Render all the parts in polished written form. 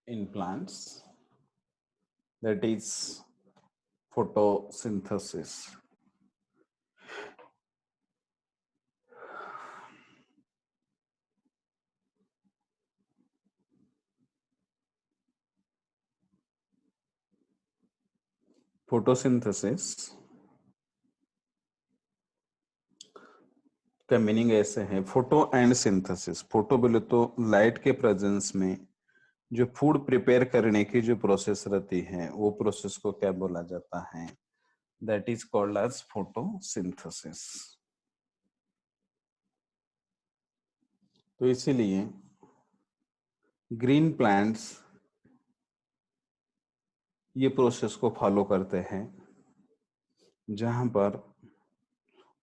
in plants, that is photosynthesis. Photosynthesis का meaning ऐसे है, फोटो एंड सिंथेसिस। फोटो बोले तो लाइट के प्रेजेंस में जो फूड प्रिपेयर करने की जो प्रोसेस रहती है, वो प्रोसेस को क्या बोला जाता है? That is called as photosynthesis. तो इसीलिए ग्रीन प्लांट्स ये प्रोसेस को फॉलो करते हैं, जहां पर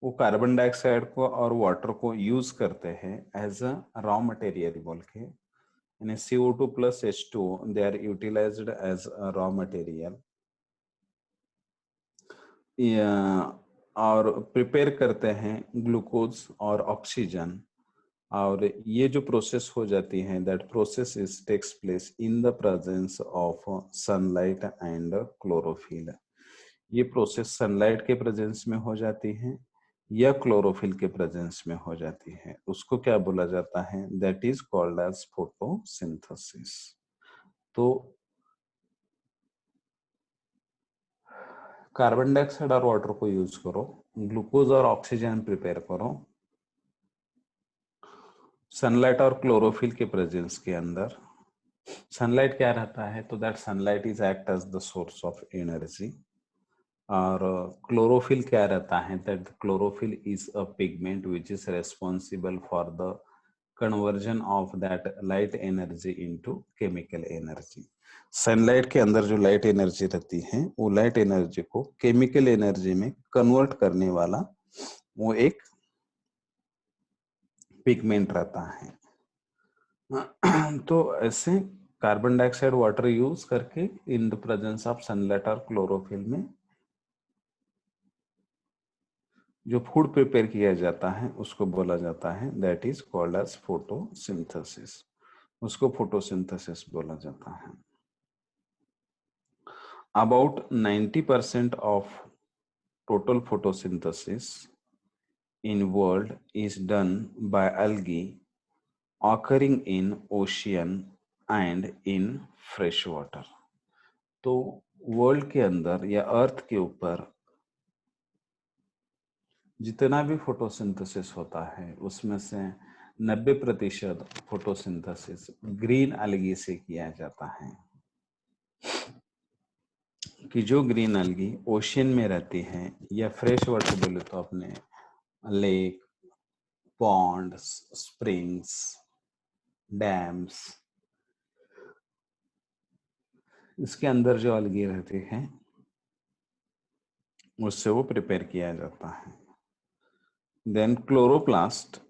वो कार्बन डाइऑक्साइड को और वाटर को यूज करते हैं एज अ रॉ मटेरियल बोल के, यानी CO2 plus H2 they are utilized as a raw material, और प्रिपेयर करते हैं ग्लूकोज और ऑक्सीजन। और ये जो प्रोसेस हो जाती है, that process is takes place in the presence of sunlight and chlorophyll. ये प्रोसेस सनलाइट के प्रेजेंस में हो जाती है या क्लोरोफिल के प्रेजेंस में हो जाती है, उसको क्या बोला जाता है? That is called as photosynthesis. तो कार्बन डाइऑक्साइड और वाटर को यूज करो, ग्लूकोज और ऑक्सीजन प्रिपेयर करो सनलाइट और क्लोरोफिल के प्रेजेंस के अंदर। सनलाइट क्या रहता है? तो that sunlight is act as the source of energy. और क्लोरोफिल क्या रहता है? That chlorophyll is a pigment which is responsible for the conversion of that light energy into chemical energy. Sunlight के अंदर जो लाइट एनर्जी रहती है, वो लाइट एनर्जी को केमिकल एनर्जी में कन्वर्ट करने वाला वो एक पिगमेंट रहता है। तो ऐसे कार्बन डाइऑक्साइड वाटर यूज करके इन द प्रेजेंस ऑफ सनलाइट और क्लोरोफिल में जो फूड प्रिपेयर किया जाता है, उसको बोला जाता है that is called as photosynthesis. उसको फोटोसिंथेसिस बोला जाता है। About 90% of total photosynthesis in world is done by algae occurring in ocean and in fresh water। तो वर्ल्ड के अंदर या अर्थ के ऊपर जितना भी फोटोसिंथेसिस होता है, उसमें से 90% फोटोसिंथेसिस ग्रीन अलगी से किया जाता है। कि जो ग्रीन अलगी ओशियन में रहती है या फ्रेश वाटर बोले तो अपने लेक, पॉन्ड्स, स्प्रिंग्स, डैम्स, इसके अंदर जो अलगी रहती है, उससे वो प्रिपेयर किया जाता है। देन क्लोरोप्लास्ट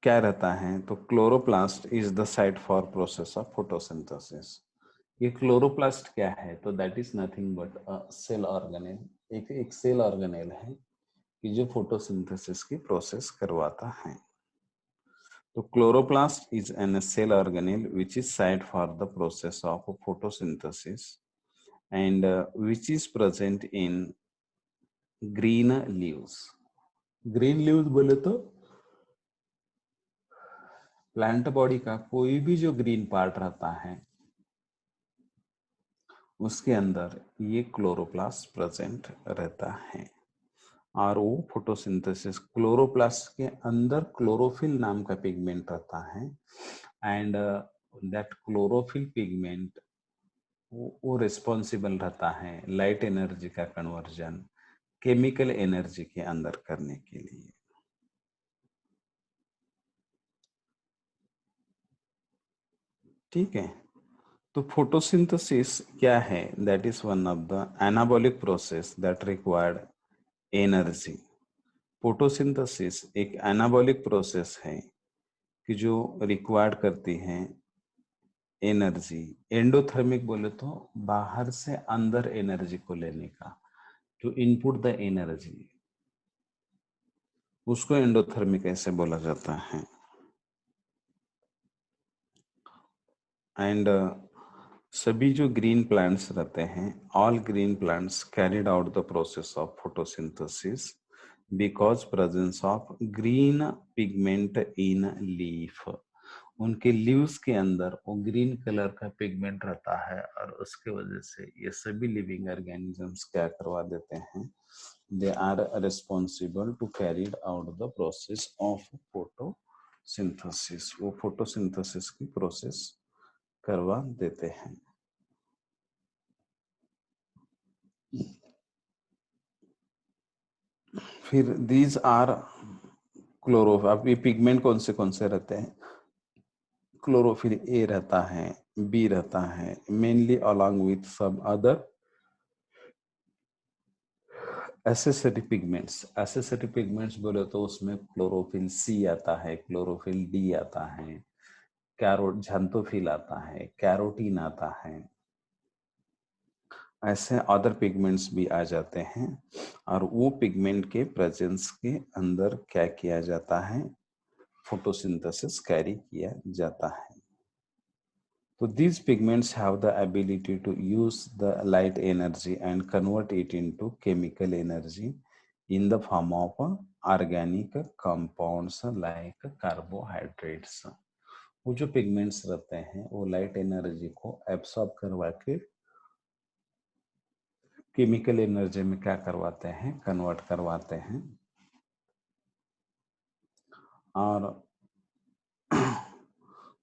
क्या रहता है? तो chloroplast is the site for process of photosynthesis. ये क्लोरोप्लास्ट क्या है? तो that is nothing but a cell organelle. एक सेल ऑर्गेनेल है कि जो फोटोसिंथेसिस की प्रोसेस करवाता है। तो chloroplast is an cell organelle which is site for the process of photosynthesis and which is present in green leaves। Green leaves बोले तो प्लांट बॉडी का कोई भी जो ग्रीन पार्ट रहता है, उसके अंदर ये क्लोरोप्लास्ट प्रेजेंट रहता है। और वो फोटोसिंथेसिस, क्लोरोप्लास्ट के अंदर क्लोरोफिल नाम का पिगमेंट रहता है, एंड दैट क्लोरोफिल पिगमेंट वो रिस्पॉन्सिबल रहता है लाइट एनर्जी का कन्वर्जन केमिकल एनर्जी के अंदर करने के लिए। ठीक है। तो फोटोसिंथेसिस क्या है? That is one of the anabolic process that required energy. Photosynthesis एक एनाबॉलिक प्रोसेस है कि जो रिक्वायर्ड करती है एनर्जी। एंडोथर्मिक बोले तो बाहर से अंदर एनर्जी को लेने का, जो इनपुट द एनर्जी, उसको एंडोथर्मिक ऐसे बोला जाता है। एंड सभी जो ग्रीन प्लांट्स रहते हैं, all green plants carried out the process of photosynthesis because presence of green pigment in leaf. उनके लीव्स के अंदर वो ग्रीन कलर का पिगमेंट रहता है और उसके वजह से ये सभी लिविंग ऑर्गेनिजम्स क्या करवा देते हैं, they are responsible to carried out the process of photosynthesis. वो फोटोसिंथेसिस की प्रोसेस करवा देते हैं। फिर दीज आर क्लोरो, अब ये पिगमेंट कौन से रहते हैं, क्लोरोफिल ए रहता है, बी रहता है, mainly along with some other accessory pigments. Accessory pigments बोले तो उसमें क्लोरोफिल सी आता है, क्लोरोफिल डी आता है, झंतोफिल आता है, कैरोटीन आता है, ऐसे अदर पिगमेंट्स भी आ जाते हैं। और वो पिगमेंट के प्रेजेंस के अंदर क्या किया जाता है, फोटोसिंथेसिस कैरी किया जाता है। So these pigments have the ability to use the light energy and convert it into chemical energy in the form of organic compounds like carbohydrates. वो जो पिगमेंट्स रहते हैं वो लाइट एनर्जी को एब्सॉर्ब करवा के केमिकल एनर्जी में क्या करवाते हैं, कन्वर्ट करवाते हैं। और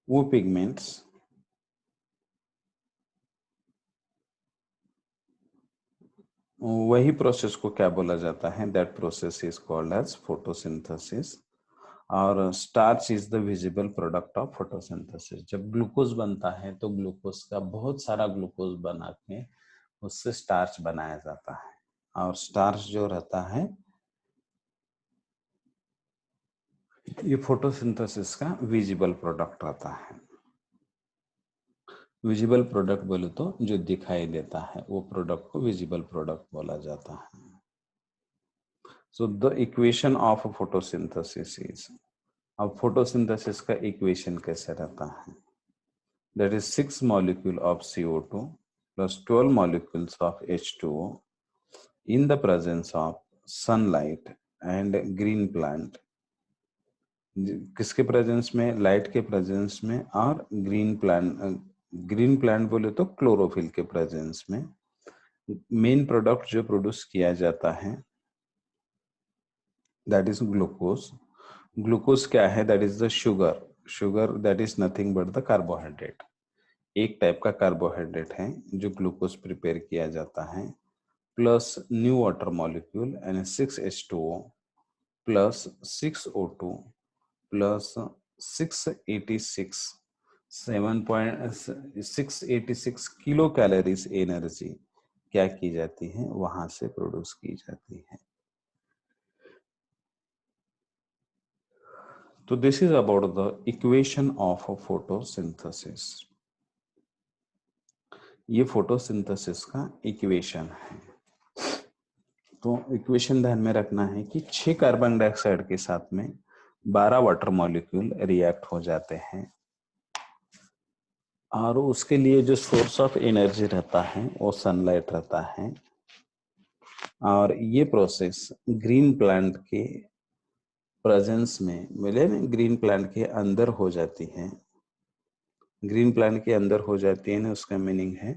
वो पिगमेंट्स वही प्रोसेस को क्या बोला जाता है, that process is called as photosynthesis. और starch is the visible product of photosynthesis. जब ग्लूकोज बनता है तो ग्लूकोज का बहुत सारा ग्लूकोज बना के उससे स्टार्च बनाया जाता है। और स्टार्च जो रहता है ये फोटोसिंथेसिस का विजिबल प्रोडक्ट रहता है। विजिबल प्रोडक्ट बोले तो जो दिखाई देता है वो प्रोडक्ट को विजिबल प्रोडक्ट बोला जाता है। So the equation of photosynthesis is, अब फोटोसिंथेसिस का इक्वेशन कैसे रहता है, that is 6 molecule of CO2 plus 12 molecules of H2O in the presence of sunlight and green plant। किसके प्रेजेंस में, लाइट के प्रेजेंस में और ग्रीन प्लांट बोले तो क्लोरोफिल के प्रेजेंस में। मेन प्रोडक्ट जो प्रोड्यूस किया जाता है दैट इज ग्लूकोज। ग्लूकोज क्या है, that is the sugar. Sugar that is nothing but the carbohydrate. एक टाइप का कार्बोहाइड्रेट है जो ग्लूकोज प्रिपेयर किया जाता है, प्लस न्यू वाटर मॉलिक्यूल यानी 6H2O plus 6O2 plus 686 7.686 kilo calories energy क्या की जाती है, वहां से प्रोड्यूस की जाती है। तो this is about the equation of photosynthesis. ये फोटोसिंथेसिस का इक्वेशन है। तो इक्वेशन ध्यान में रखना है कि 6 कार्बन डाइऑक्साइड के साथ में 12 वाटर मॉलिक्यूल रिएक्ट हो जाते हैं और उसके लिए जो सोर्स ऑफ एनर्जी रहता है वो सनलाइट रहता है। और ये प्रोसेस ग्रीन प्लांट के प्रेजेंस में मिले ना, ग्रीन प्लांट के अंदर हो जाती है। ग्रीन प्लांट के अंदर हो जाती है ना, उसका मीनिंग है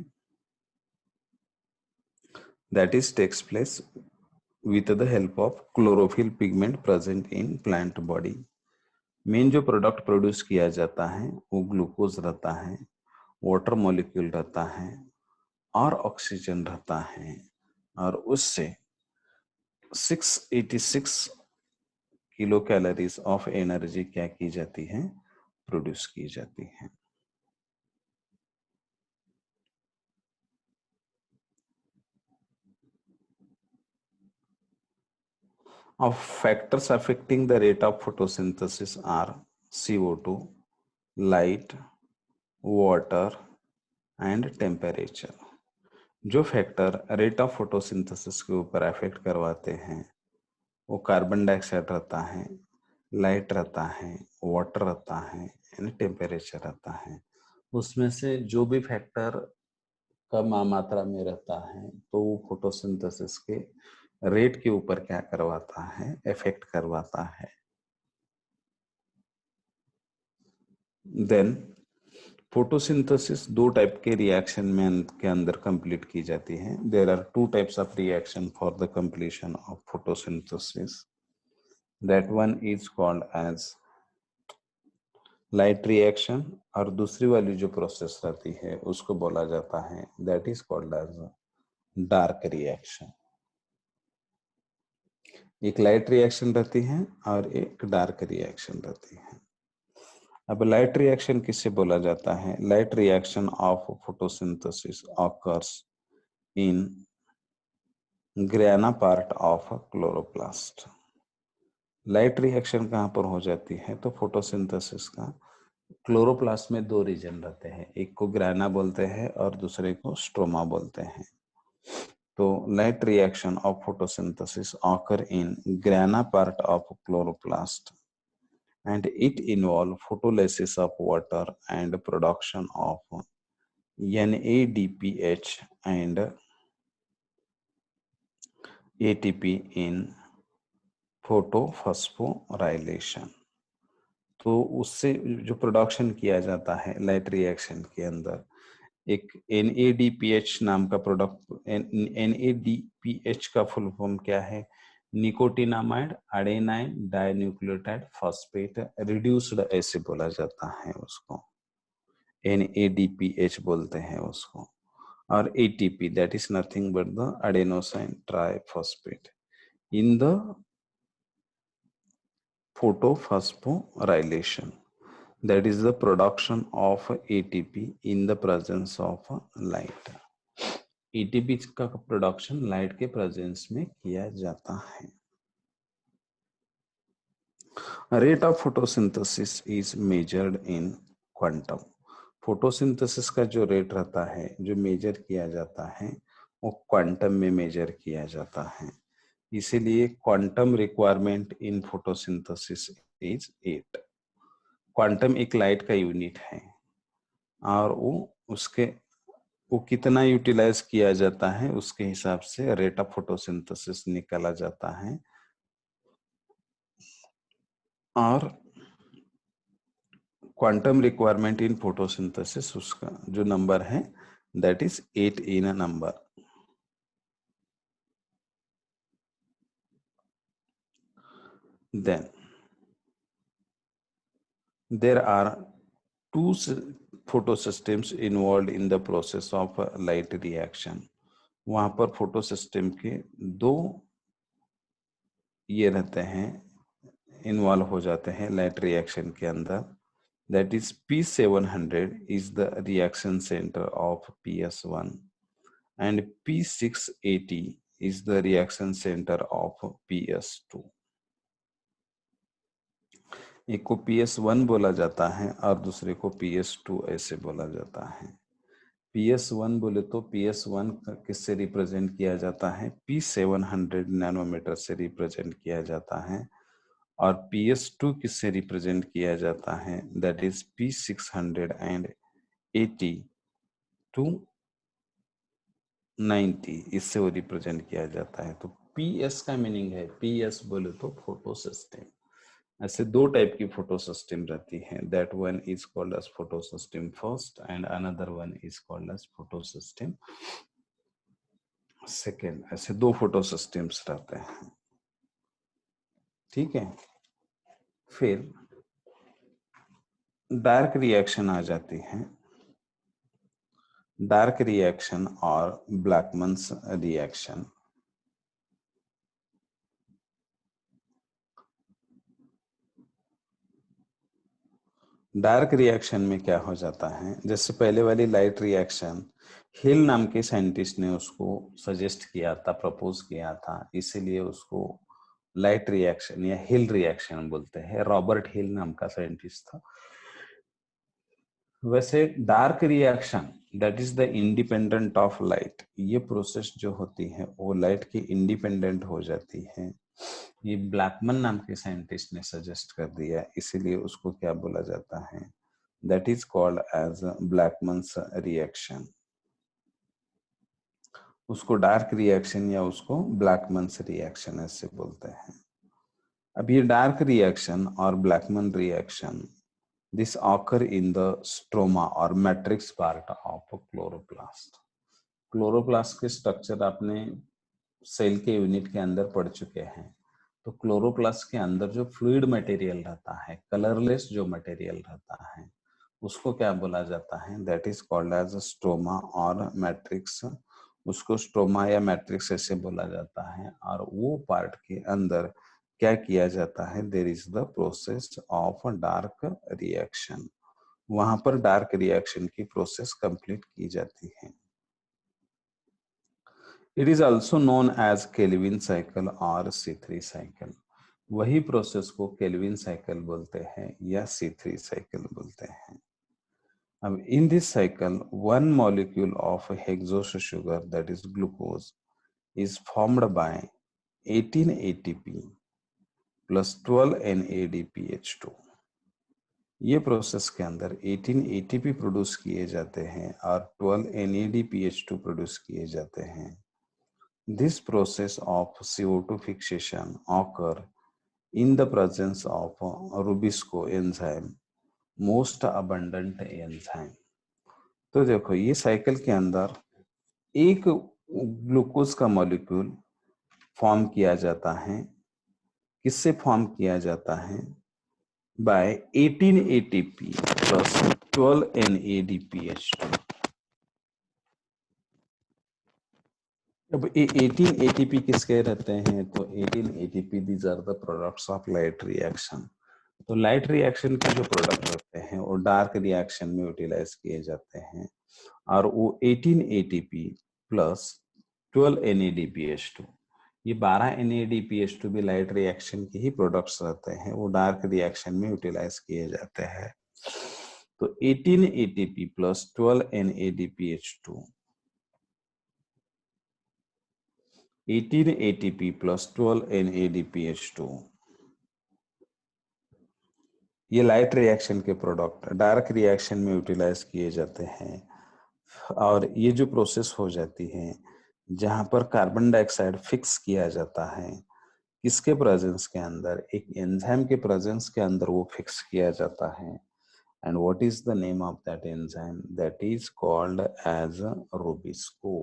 that is takes place with the help of chlorophyll pigment present in plant body। Main जो प्रोडक्ट प्रोड्यूस किया जाता है वो ग्लूकोज रहता है, वाटर मॉलिक्यूल रहता है और ऑक्सीजन रहता है। और उससे 686 किलो कैलोरीज ऑफ एनर्जी क्या की जाती है, प्रोड्यूस की जाती है। Of factors affecting the rate of photosynthesis are CO2, light, water and temperature। जो फैक्टर रेट ऑफ फोटोसिंथेसिस के ऊपर अफेक्ट करवाते हैं वो कार्बन डाइऑक्साइड रहता है, लाइट रहता है, वाटर रहता है, यानी टेम्परेचर रहता है। उसमें से जो भी फैक्टर कम मात्रा में रहता है तो वो फोटोसिंथेसिस के रेट के ऊपर क्या करवाता है, इफेक्ट करवाता है। देन फोटोसिंथेसिस दो टाइप के रिएक्शन में के अंदर कंप्लीट की जाती है। There are two types of reaction for the completion of photosynthesis. That one is called as light reaction, और दूसरी वाली जो प्रोसेस रहती है उसको बोला जाता है that is called as dark reaction. एक लाइट रिएक्शन रहती है और एक डार्क रिएक्शन रहती है। अब लाइट रिएक्शन किससे बोला जाता है? Light reaction of photosynthesis occurs in grana part of chloroplast. Light reaction कहाँ पर हो जाती है? तो फोटोसिंथेसिस का क्लोरोप्लास्ट में दो रीजन रहते हैं, एक को ग्रेना बोलते हैं और दूसरे को स्ट्रोमा बोलते हैं। तो light reaction of photosynthesis occur in grana part of chloroplast and it involve photolysis of water and production of NADPH and ATP in photophosphorylation. तो उससे जो प्रोडक्शन किया जाता है लाइट रिएक्शन के अंदर, एक NADPH नाम का प्रोडक्ट, NADPH का फुल फॉर्म क्या है? Nicotinamide adenine dinucleotide phosphate reduced ऐसे बोला जाता है उसको, NADPH बोलते हैं उसको। और ATP that is nothing but the adenosine triphosphate in the photophosphorylation, that is the production of ATP in the presence of light। ATP का प्रोडक्शन लाइट के प्रेजेंस में किया जाता है। Rate of photosynthesis is measured in quantum. Photosynthesis का जो rate रहता है, जो मेजर किया जाता है, वो क्वांटम में मेजर किया जाता है। इसीलिए quantum requirement in photosynthesis is 8। Quantum एक लाइट का यूनिट है और वो कितना यूटिलाइज किया जाता है उसके हिसाब से रेट ऑफ फोटोसिंथेसिस निकाला जाता है। और क्वांटम रिक्वायरमेंट इन फोटोसिंथेसिस उसका जो नंबर है that is 8 in a number. Then there are two photosystems involved in the process of light reaction. वहां पर फोटो सिस्टम के दो ये रहते हैं, इन्वॉल्व हो जाते हैं लाइट रिएक्शन के अंदर। That is P700 is the reaction centre of PS1 and P680 is the reaction center of PS2। एक को PS1 बोला जाता है और दूसरे को PS2 ऐसे बोला जाता है। PS1 बोले तो PS1 किससे रिप्रेजेंट किया जाता है? P700 नैनोमीटर से रिप्रेजेंट किया जाता है। और PS2 किससे रिप्रेजेंट किया जाता है? दैट इज P680 टू 90, इससे वो रिप्रेजेंट किया जाता है। तो PS का मीनिंग है, PS बोले तो फोटो सिस्टम। ऐसे दो टाइप की फोटो सिस्टम रहती है, that one is called as photosystem first and another one is called as photosystem second. ऐसे दो फोटो सिस्टम्स रहते हैं, ठीक है। फिर डार्क रिएक्शन आ जाती है, डार्क रिएक्शन और ब्लैकमन्स रिएक्शन। डार्क रिएक्शन में क्या हो जाता है, जैसे पहले वाली लाइट रिएक्शन, हिल नाम के साइंटिस्ट ने उसको सजेस्ट किया था, प्रपोज किया था, इसीलिए उसको लाइट रिएक्शन या हिल रिएक्शन बोलते हैं। रॉबर्ट हिल नाम का साइंटिस्ट था। वैसे dark reaction that is the independent of light, ये प्रोसेस जो होती है वो लाइट की इंडिपेंडेंट हो जाती है। ये ब्लैकमन नाम के साइंटिस्ट ने सजेस्ट कर दिया, इसीलिए उसको क्या बोला जाता है? that is called as Blackman's reaction. उसको डार्क रिएक्शन या उसको ब्लैकमन्स रिएक्शन ऐसे बोलते हैं। अब ये डार्क रिएक्शन और Blackman reaction this occur in the stroma और matrix part of chloroplast. Chloroplast के स्ट्रक्चर आपने सेल के यूनिट के अंदर पढ़ चुके हैं। तो क्लोरोप्लास्ट के अंदर जो फ्लूइड मटेरियल रहता है, कलरलेस जो मटेरियल रहता है, उसको क्या बोला जाता है? That is called as stroma और मैट्रिक्स। उसको स्ट्रोमा या मैट्रिक्स ऐसे बोला जाता है। और वो पार्ट के अंदर क्या किया जाता है? There is the process of dark reaction. वहां पर डार्क रिएक्शन की प्रोसेस कंप्लीट की जाती है। It is also known as Calvin cycle और C3 साइकिल। वही प्रोसेस को केल्विन साइकिल बोलते हैं या C3 साइकिल बोलते हैं। अब इन this cycle one molecule of hexose sugar that is glucose is formed by 18 ATP plus 12 NADPH2। ये प्रोसेस के अंदर 18 ATP प्रोड्यूस किए जाते हैं और 12 NADPH2 प्रोड्यूस किए जाते हैं। This process of CO2 fixation occur in the presence of Rubisco enzyme, most abundant enzyme। तो देखो ये साइकिल के अंदर एक ग्लूकोज का मॉलिक्यूल फॉर्म किया जाता है। किससे फॉर्म किया जाता है? By 18 ATP plus 12 NADPH2। अब 18 ATP किसके रहते हैं? तो 18 ATP these are the products of light reaction. तो लाइट रिएक्शन के जो प्रोडक्ट रहते हैं वो डार्क रिएक्शन में यूटिलाइज किए जाते हैं। और वो 18 ATP प्लस 12 NADPH2, ये 12 NADPH2 भी लाइट रिएक्शन के ही प्रोडक्ट्स रहते हैं, वो डार्क रिएक्शन में यूटिलाइज किए जाते हैं। तो 18 ATP plus 12 NADPH2, 18 ATP plus 12 NADPH2, ये लाइट रिएक्शन के प्रोडक्ट डार्क रिएक्शन में यूटिलाइज किए जाते हैं। और ये जो प्रोसेस हो जाती है जहां पर कार्बन डाइऑक्साइड फिक्स किया जाता है, किसके प्रेजेंस के अंदर? एक एंजाइम के प्रेजेंस के अंदर वो फिक्स किया जाता है। And what is the name of that enzyme? That is called as RuBisCO.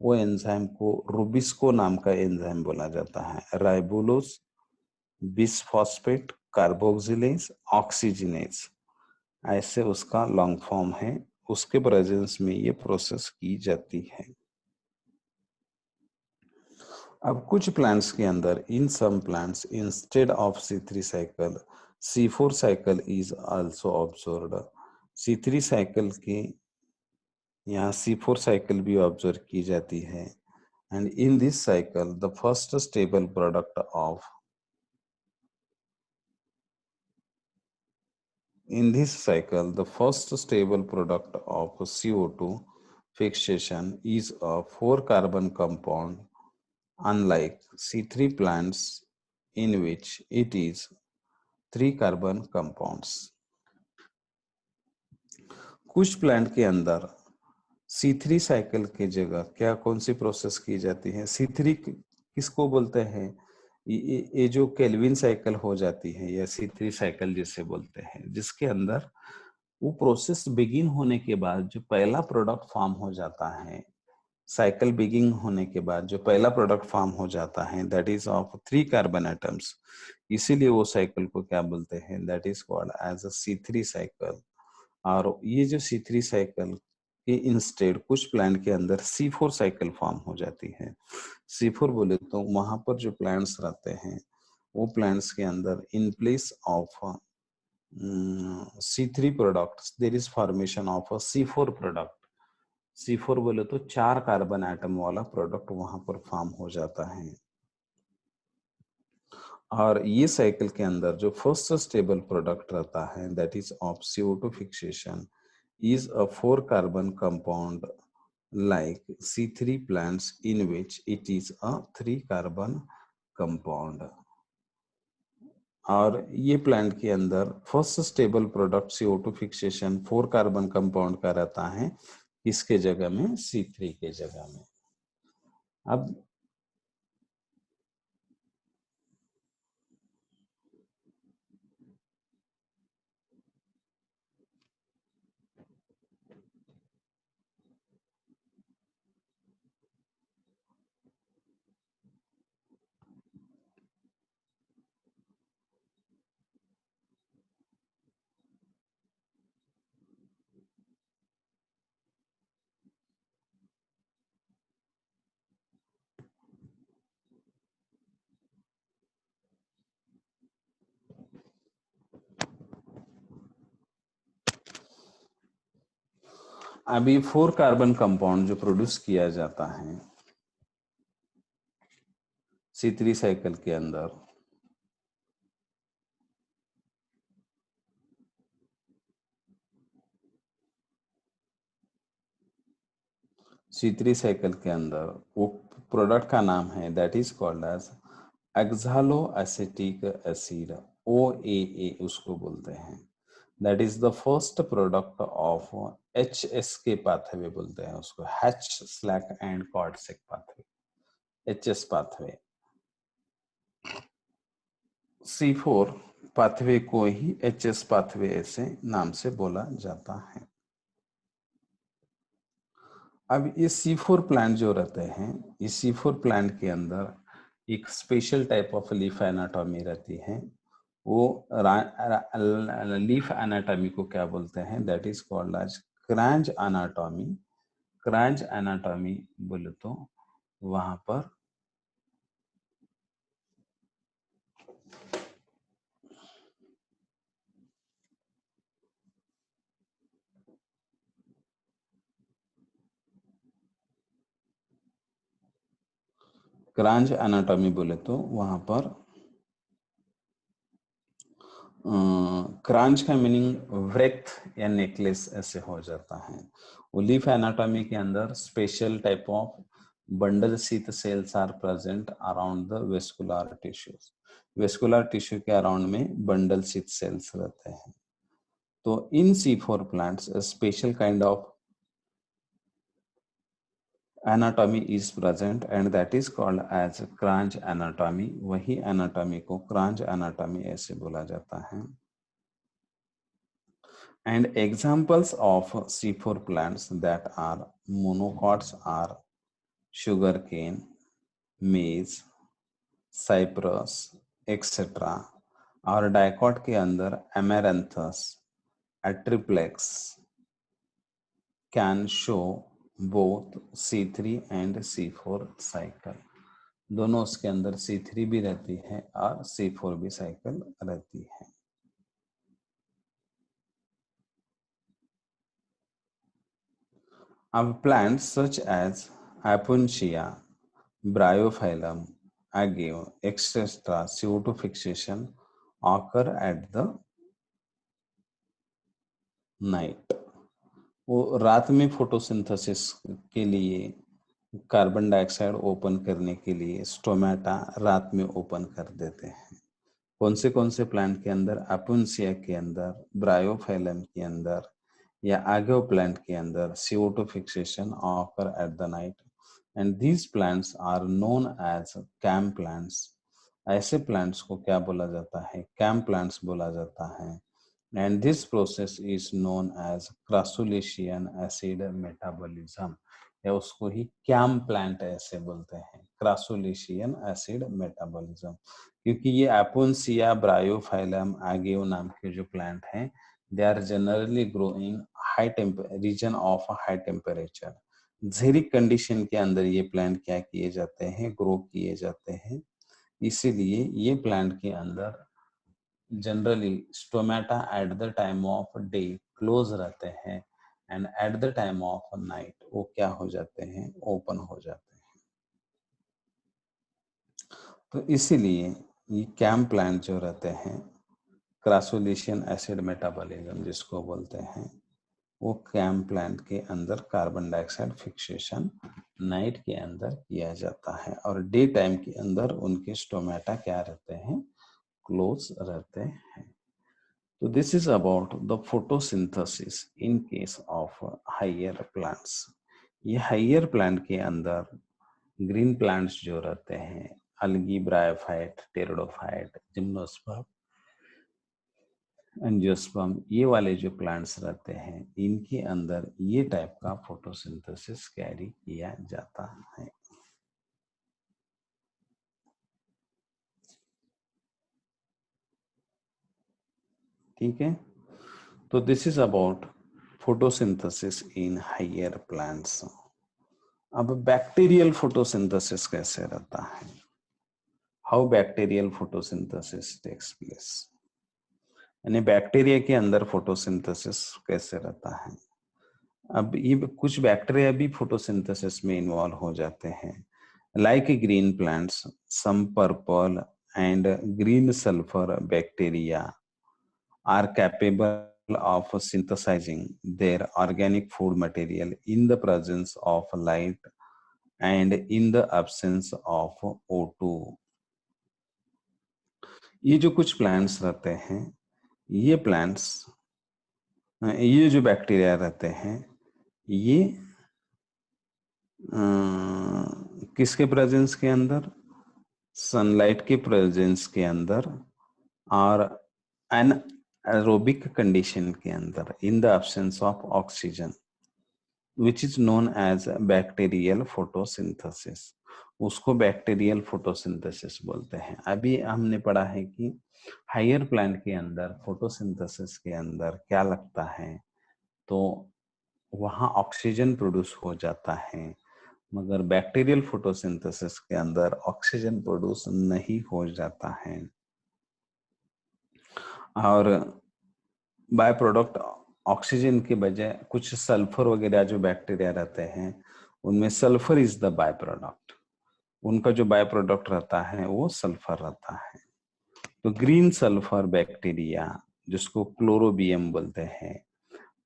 वो एंजाइम को रूबिस्को नाम का एंजाइम बोला जाता है। राइबोलोज बिसफॉस्फेट कार्बोक्सिलेज ऑक्सीजनेज ऐसे उसका लॉन्ग फॉर्म है। उसके प्रेजेंस में ये प्रोसेस की जाती है। अब कुछ प्लांट्स के अंदर in some plants instead of C3 cycle C4 cycle is also observed. C3 cycle के यहाँ C4 साइकिल भी ऑब्जर्व की जाती है। And in this cycle the first stable product of In this cycle, the first stable product of CO2 fixation is a 4-carbon compound, unlike C3 plants in which it is 3-carbon compounds. कुछ plant के अंदर C3 cycle की जगह क्या कौन सी process की जाती है? C3 किसको बोलते हैं? ये जो केल्विन साइकिल हो जाती है या C3 साइकिल जिसे बोलते हैं, जिसके अंदर वो प्रोसेस बिगिन होने के बाद जो पहला प्रोडक्ट फॉर्म हो जाता है, साइकिल बिगिन होने के बाद जो पहला प्रोडक्ट फॉर्म हो जाता है that is of 3 carbon atoms, इसीलिए वो साइकिल को क्या बोलते हैं? That is called as a C3 cycle. और ये जो C3 साइकिल के इंस्टेड कुछ प्लांट के अंदर C4 साइकिल फॉर्म हो जाती है। C4 बोले तो वहां पर जो प्लांट्स रहते हैं वो प्लांट्स के अंदर in place of C3 products there is formation of a C4 product। C4 बोले तो 4 कार्बन एटम वाला प्रोडक्ट वहां पर फॉर्म हो जाता है। और ये साइकिल के अंदर जो फर्स्ट स्टेबल प्रोडक्ट रहता है that is of CO2 fixation is a 4-carbon compound like C3 plants in which it is a 3-carbon compound। और ये प्लांट के अंदर first stable product CO2 fixation 4 carbon compound का रहता है, इसके जगह में C3 के जगह में। अब अभी 4 कार्बन कंपाउंड जो प्रोड्यूस किया जाता है C3 साइकिल के अंदर, C3 साइकिल के अंदर वो प्रोडक्ट का नाम है that is called as oxaloacetic acid, OAA उसको बोलते हैं। That is the first product of HSK pathway बोलते हैं उसको, Hatch Slack and Kortschak pathway, HS pathway. C4 pathway को ही HS पाथवे ऐसे नाम से बोला जाता है। अब ये C4 प्लांट जो रहते हैं, ये C4 प्लांट के अंदर एक special type of leaf anatomy रहती है। वो लीफ एनाटॉमी को क्या बोलते हैं, that is called as Kranz anatomy. Kranz anatomy बोले तो वहां पर क्रांच एनाटॉमी बोले तो वहां पर क्रांच का मीनिंग वृत्त या नेकलेस ऐसे हो जाता है। वो लीफ एनाटॉमी के अंदर special type of bundle sheath cells are present around the vascular tissues. Vascular tissue के अराउंड में बंडल शीथ सेल्स रहते हैं। तो in C4 plants special kind of anatomy is present and that is called as Kranz anatomy। वही anatomy को Kranz anatomy ऐसे बोला जाता है। And examples of C4 plants that are monocots are sugarcane, maize, cypress, etc. और dicot के अंदर amaranthus, atriplex can show both C3 and C4 cycle। दोनों उसके अंदर C3 भी रहती है और C4 भी साइकिल रहती है। अब plants such as Apuntia, Bryophyllum, Agave, etc. CO2 fixation occur at the night। वो रात में फोटोसिंथेसिस के लिए कार्बन डाइऑक्साइड ओपन करने के लिए स्टोमेटा रात में ओपन कर देते हैं। कौन से प्लांट के अंदर, अपुंसिया के अंदर, ब्रायोफाइलम के अंदर या आगो प्लांट के अंदर CO2 fixation occur at the night and these plants are known as CAM plants. ऐसे प्लांट्स को क्या बोला जाता है, कैम प्लांट्स बोला जाता है। And this process is known as crassulacean acid metabolism, या उसको ही कैम प्लांट ऐसे बोलते हैं, क्रासुलेशियन एसिड मेटाबॉलिज्म। क्योंकि ये एपोन्सिया, ब्रायोफाइलम, आगेव नाम के जो प्लांट हैं, they are generally growing region of high temperature. Xeric condition के अंदर ये प्लांट क्या किए जाते हैं, ग्रो किए जाते हैं। इसीलिए ये प्लांट के अंदर generally stomata at the time of day close रहते हैं and at the time of night वो क्या हो जाते हैं, ओपन हो जाते हैं। तो इसीलिए ये कैम प्लांट जो रहते हैं, क्रासुलेशियन एसिड मेटाबॉलिज्म जिसको बोलते हैं, वो कैम प्लांट के अंदर कार्बन डाइऑक्साइड फिक्सेशन नाइट के अंदर किया जाता है और डे टाइम के अंदर उनके स्टोमेटा क्या रहते हैं, क्लोज रहते हैं। तो this is about the photosynthesis in case of higher plants. ये हायर प्लांट के अंदर ग्रीन प्लांट्स जो रहते हैं, algae, bryophyte, pteridophyte, gymnosperm, angiosperm, ये वाले जो प्लांट्स रहते हैं, इनके अंदर ये टाइप का फोटोसिंथेसिस कैरी किया जाता है। ठीक है, तो this is about photosynthesis in higher plants. अब बैक्टीरियल फोटोसिंथेसिस कैसे रहता है? How bacterial photosynthesis takes place, यानी बैक्टीरिया के अंदर फोटोसिंथेसिस कैसे रहता है। अब ये कुछ बैक्टीरिया भी फोटोसिंथेसिस में इन्वॉल्व हो जाते हैं, like green plants, some purple and green sulphur bacteria are capable of synthesizing their organic food material in the presence of light and in the absence of O2। ये जो कुछ plants रहते हैं, ये प्लांट्स, ये जो बैक्टीरिया रहते हैं, ये किसके प्रेजेंस के अंदर? सनलाइट के प्रेजेंस के अंदर और एनारोबिक कंडीशन के अंदर, in the absence of oxygen, which is known as bacterial photosynthesis. उसको बैक्टीरियल फोटोसिंथेसिस बोलते हैं। अभी हमने पढ़ा है कि हायर प्लांट के अंदर फोटोसिंथेसिस के अंदर क्या लगता है, तो वहाँ ऑक्सीजन प्रोड्यूस हो जाता है, मगर बैक्टीरियल फोटोसिंथेसिस के अंदर ऑक्सीजन प्रोड्यूस नहीं हो जाता है, और बाय प्रोडक्ट ऑक्सीजन के बजाय कुछ सल्फर वगैरह जो बैक्टीरिया रहते हैं, उनमें sulphur is the by product. उनका जो बाय प्रोडक्ट रहता है वो सल्फर रहता है। तो ग्रीन सल्फर बैक्टीरिया, जिसको क्लोरोबियम बोलते हैं,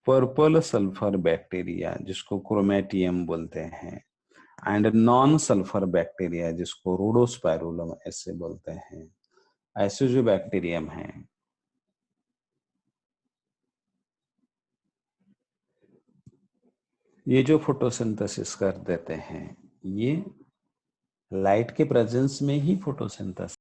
पर्पल सल्फर बैक्टीरिया, जिसको क्रोमेटियम बोलते हैं, एंड नॉन सल्फर बैक्टीरिया, जिसको रोडोस्पाइरुलम ऐसे बोलते हैं। ऐसे जो बैक्टीरियम हैं, ये जो फोटोसिंथेसिस कर देते हैं, ये लाइट के प्रेजेंस में ही फोटोसिंथेसिस